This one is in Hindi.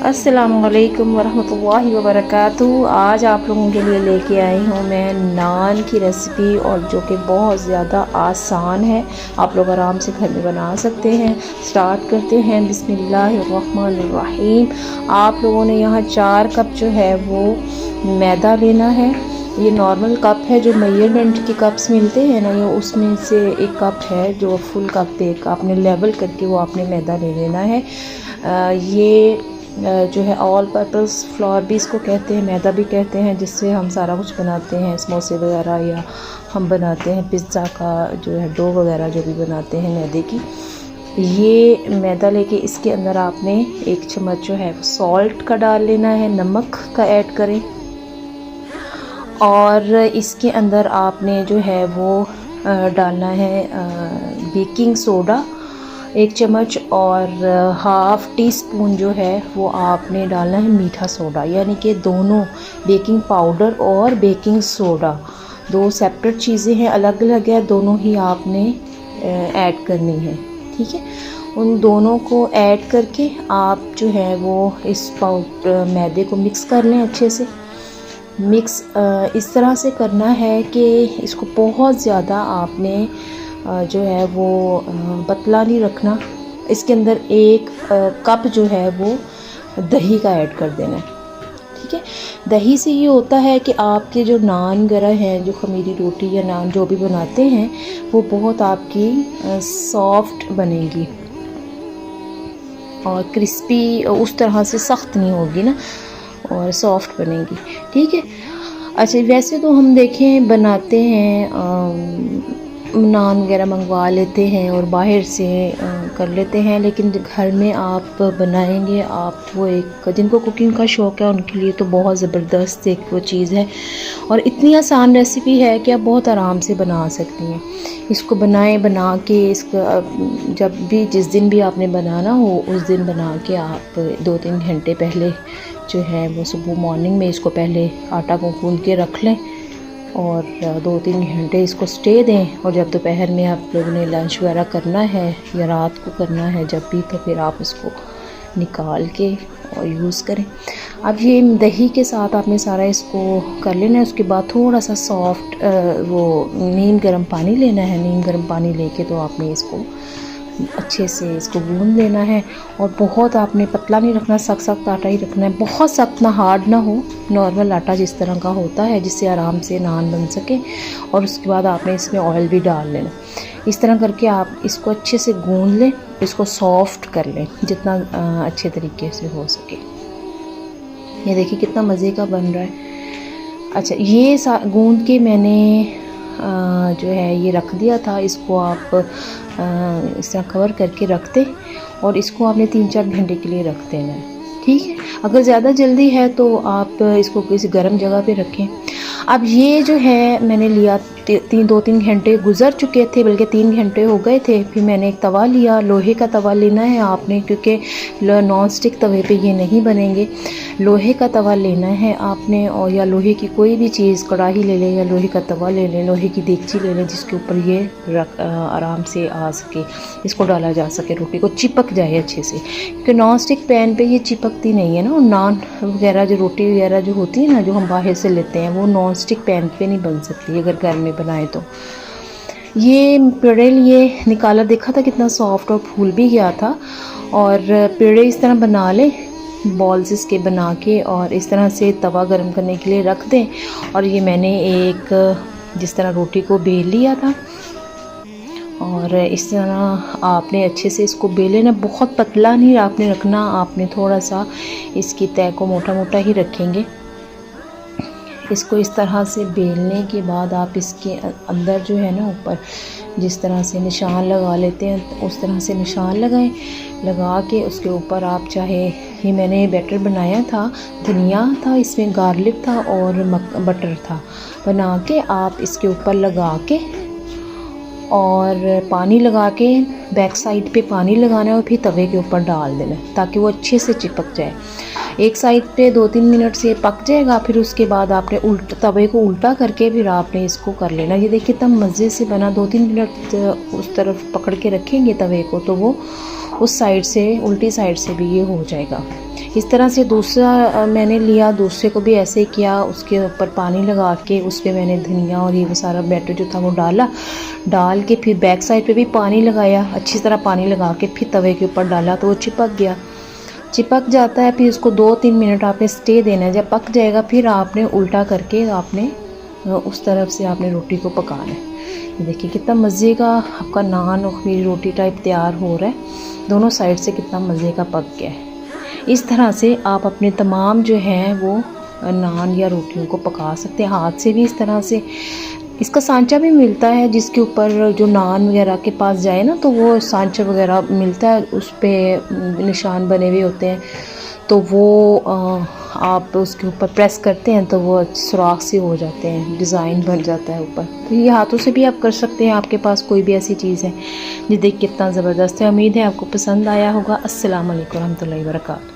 अस्सलामुअलैकुम वरहमतुल्लाहि वबरकातुहू। आज आप लोगों के लिए लेके आई हूँ मैं नान की रेसिपी, और जो कि बहुत ज़्यादा आसान है, आप लोग आराम से घर में बना सकते हैं। स्टार्ट करते हैं। बिस्मिल्लाहिर्रहमानिर्रहीम। आप लोगों ने यहाँ 4 कप जो है वो मैदा लेना है। ये नॉर्मल कप है, जो मेजरमेंट के कप्स मिलते हैं ना, ये उसमें से एक कप है जो फुल कप पे आपने लेवल करके वो आपने मैदा ले लेना है। ये जो है ऑल पर्पस फ्लोर भी इसको कहते हैं, मैदा भी कहते हैं, जिससे हम सारा कुछ बनाते हैं, समोसे वगैरह, या हम बनाते हैं पिज़्ज़ा का जो है डो वगैरह जो भी बनाते हैं मैदे की। ये मैदा लेके इसके अंदर आपने 1 चम्मच जो है सॉल्ट का डाल लेना है, नमक का ऐड करें, और इसके अंदर आपने जो है वो डालना है बेकिंग सोडा 1 चम्मच, और हाफ़ टी स्पून जो है वो आपने डालना है मीठा सोडा। यानी कि दोनों, बेकिंग पाउडर और बेकिंग सोडा, 2 सेपरेट चीज़ें हैं, अलग अलग है, दोनों ही आपने ऐड करनी है। ठीक है, उन दोनों को ऐड करके आप जो है वो इस मैदे को मिक्स कर लें अच्छे से। मिक्स इस तरह से करना है कि इसको बहुत ज़्यादा आपने जो है वो पतला नहीं रखना। इसके अंदर 1 कप जो है वो दही का ऐड कर देना है। ठीक है, दही से ये होता है कि आपके जो नान वगैरह हैं, जो खमीरी रोटी या नान जो भी बनाते हैं, वो बहुत आपकी सॉफ्ट बनेगी और क्रिस्पी, उस तरह से सख्त नहीं होगी ना, और सॉफ्ट बनेगी। ठीक है। अच्छा, वैसे तो हम देखें बनाते हैं, नान वगैरह मंगवा लेते हैं और बाहर से कर लेते हैं, लेकिन घर में आप बनाएंगे, आप वो एक, जिनको कुकिंग का शौक़ है उनके लिए तो बहुत ज़बरदस्त एक वो चीज़ है, और इतनी आसान रेसिपी है कि आप बहुत आराम से बना सकती हैं। इसको बना के इसका जब भी, जिस दिन भी आपने बनाना हो उस दिन बना के आप 2-3 घंटे पहले जो है वो सुबह मॉर्निंग में इसको पहले आटा को गूंद के रख लें, और 2-3 घंटे इसको स्टे दें, और जब दोपहर में आप लोगों ने लंच वगैरह करना है या रात को करना है जब भी, तो फिर आप इसको निकाल के और यूज़ करें। अब ये दही के साथ आपने सारा इसको कर लेना है। उसके बाद थोड़ा सा सॉफ्ट वो नीम गर्म पानी लेना है। नीम गर्म पानी लेके तो आपने इसको अच्छे से इसको गूंद लेना है, और बहुत आपने पतला नहीं रखना, सख्त सख्त आटा ही रखना है, बहुत सख्त ना, हार्ड ना हो, नॉर्मल आटा जिस तरह का होता है जिससे आराम से नान बन सके। और उसके बाद आपने इसमें ऑयल भी डाल लेना। इस तरह करके आप इसको अच्छे से गूंद लें, इसको सॉफ्ट कर लें जितना अच्छे तरीके से हो सके। ये देखिए कितना मज़े का बन रहा है। अच्छा, ये गूंद के मैंने जो है ये रख दिया था। इसको आप इस तरह कवर करके रख दें, और इसको आपने 3-4 घंटे के लिए रख देना है। ठीक है, अगर ज़्यादा जल्दी है तो आप इसको किसी गर्म जगह पे रखें। अब ये जो है मैंने लिया, 2-3 घंटे गुज़र चुके थे, बल्कि 3 घंटे हो गए थे। फिर मैंने एक तवा लिया, लोहे का तवा लेना है आपने, क्योंकि नॉन स्टिक तवे पे ये नहीं बनेंगे। लोहे का तवा लेना है आपने, और या लोहे की कोई भी चीज़, कढ़ाई ले लें या लोहे का तवा ले लें, लोहे की देगची ले लें, जिसके ऊपर ये आराम से आ सके, इसको डाला जा सके, रोटी को चिपक जाए अच्छे से, क्योंकि नॉन स्टिक पैन पे ये चिपकती नहीं है ना। और नान वगैरह जो रोटी वगैरह जो होती है ना, जो हम बाहर से लेते हैं, वो नॉन स्टिक पैन पे नहीं बन सकती अगर घर में बनाए तो। ये पेड़े लिए निकाला, देखा था कितना सॉफ्ट और फूल भी गया था। और पेड़े इस तरह बना लें, बॉल्स इसके बना के, और इस तरह से तवा गरम करने के लिए रख दें। और ये मैंने एक, जिस तरह रोटी को बेल लिया था, और इस तरह आपने अच्छे से इसको बेल लेना। बहुत पतला नहीं आपने रखना, आपने थोड़ा सा इसकी तय को मोटा मोटा ही रखेंगे। इसको इस तरह से बेलने के बाद आप इसके अंदर जो है ना, ऊपर जिस तरह से निशान लगा लेते हैं उस तरह से निशान लगाएं। लगा के उसके ऊपर आप चाहे, ये मैंने बैटर बनाया था, धनिया था इसमें, गार्लिक था और बटर था, बना के आप इसके ऊपर लगा के, और पानी लगा के बैक साइड पे पानी लगाना है, और फिर तवे के ऊपर डाल देना ताकि वो अच्छे से चिपक जाए। एक साइड पे 2-3 मिनट से पक जाएगा, फिर उसके बाद आपने तवे को उल्टा करके फिर आपने इसको कर लेना। ये देखिए कितना मज़े से बना। 2-3 मिनट उस तरफ पकड़ के रखेंगे तवे को तो वो उस साइड से, उल्टी साइड से भी ये हो जाएगा। इस तरह से दूसरा मैंने लिया, दूसरे को भी ऐसे किया। उसके ऊपर पानी लगा के उस पर मैंने धनिया और ये वो सारा बैटर जो था वो डाल के फिर बैक साइड पे भी पानी लगाया, अच्छी तरह पानी लगा के फिर तवे के ऊपर डाला तो वो चिपक जाता है। फिर उसको 2-3 मिनट आपने स्टे देना है। जब पक जाएगा फिर आपने उल्टा करके आपने उस तरफ से आपने रोटी को पकाना है। ये देखिए कितना मज़े का आपका नान और खमीरी रोटी टाइप तैयार हो रहा है। दोनों साइड से कितना मज़े का पक गया है। इस तरह से आप अपने तमाम जो हैं वो नान या रोटियों को पका सकते हैं। हाथ से भी इस तरह से, इसका सांचा भी मिलता है जिसके ऊपर जो नान वगैरह के पास जाए ना तो वो सांचा वगैरह मिलता है, उस पर निशान बने हुए होते हैं तो वो आप उसके ऊपर प्रेस करते हैं तो वो सुराख से हो जाते हैं, डिज़ाइन बन जाता है ऊपर। तो ये हाथों से भी आप कर सकते हैं, आपके पास कोई भी ऐसी चीज़ है। ये देख कितना ज़बरदस्त है। उम्मीद है आपको पसंद आया होगा। अस्सलाम वालेकुम रहमतुल्लाहि व बरकातहू।